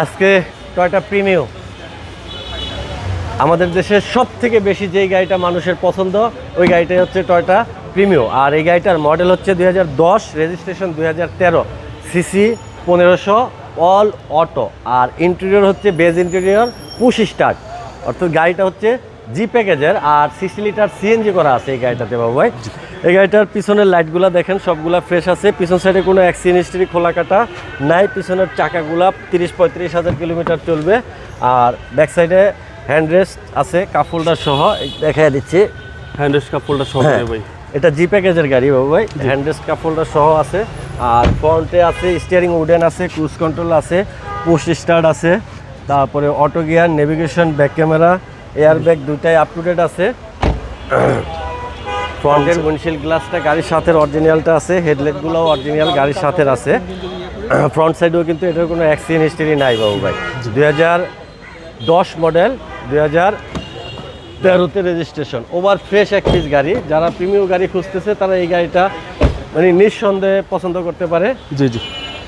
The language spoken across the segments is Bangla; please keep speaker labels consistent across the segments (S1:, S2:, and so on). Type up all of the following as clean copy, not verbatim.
S1: আজকে টয়োটা প্রিমিও, আমাদের দেশের সব থেকে বেশি যেই গাড়িটা মানুষের পছন্দ ওই গাড়িটাই হচ্ছে টয়োটা প্রিমিও। আর এই গাড়িটার মডেল হচ্ছে 2010, রেজিস্ট্রেশন 2013, সিসি 1500, অল অটো। আর ইন্টেরিয়র হচ্ছে বেজ ইন্টেরিয়র, পুশ স্টার্ট, অর্থাৎ গাড়িটা হচ্ছে জি প্যাকেজের। আর 60 লিটার সিএনজি করা আছে এই গাড়িটাতে বাবু ভাই। এই গাড়িটার পিছনের লাইটগুলো দেখেন সবগুলা ফ্রেশ আছে, পিছন সাইডে কোনো অ্যাক্সিডেন্ট হিস্ট্রি খোলা কাটা নাই, পিছনের চাকাগুলা 30-35 হাজার কিলোমিটার চলবে। আর ব্যাক সাইডে হ্যান্ড রেস্ট আছে কাপ হোল্ডার সহ, দেখাই দিচ্ছি
S2: হ্যান্ড রেস্ট কাপ হোল্ডার সহ ভাই।
S1: এটা জি প্যাকেজের গাড়ি বাবু ভাই, হ্যান্ড রেস্ট কাপ হোল্ডার সহ আছে। আর ফ্রন্টে আছে স্টিয়ারিং উডেন আছে, ক্রুজ কন্ট্রোল আছে, পুশ স্টার্ট আছে, তারপরে auto gear, navigation, back camera, air bag দুইটাই আপ টু ডেট আছে। ফ্রন্টের উইন্ডশিল্ড গ্লাসটা গাড়ির সাথে অরিজিনালটা আছে, হেডলাইটগুলোও অরিজিনাল গাড়ির সাথে আছে। ফ্রন্ট সাইডেও কিন্তু এটার কোনো অ্যাক্সিডেন্ট হিস্টরি নাই বাবু ভাই। 2010 মডেল, 2013তে রেজিস্ট্রেশন, ওভার ফ্রেশ এক পিস গাড়ি। যারা প্রিমিয়াম গাড়ি খুঁজতেছে তারা এই গাড়িটা মানে নিঃসন্দেহে পছন্দ করতে পারে।
S2: জি জি,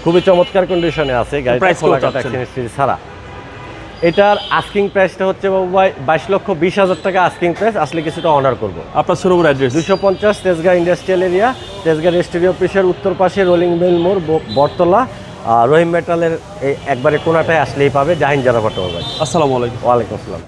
S1: খুবই চমৎকার কন্ডিশনে আছে গাড়িটা, ছাড়া। এটার আস্কিং প্রাইসটা হচ্ছে বাবু ভাই 22,20,000 টাকা আস্কিং প্রাইস, আসলে কিছুটা অনার করবো।
S2: আপনার শোরুমের address
S1: 250 Tejgaon industrial area, Tejgaon registry অফিসের উত্তর পাশে রোলিং বেল মোড়, বটতলা, রহিম মেটালের একবারে কোনাটায় আসলেই পাবে জাহিন জারা ফটো ভাই।
S2: আসসালামু আলাইকুম।
S1: ওয়ালাইকুম আসসালাম।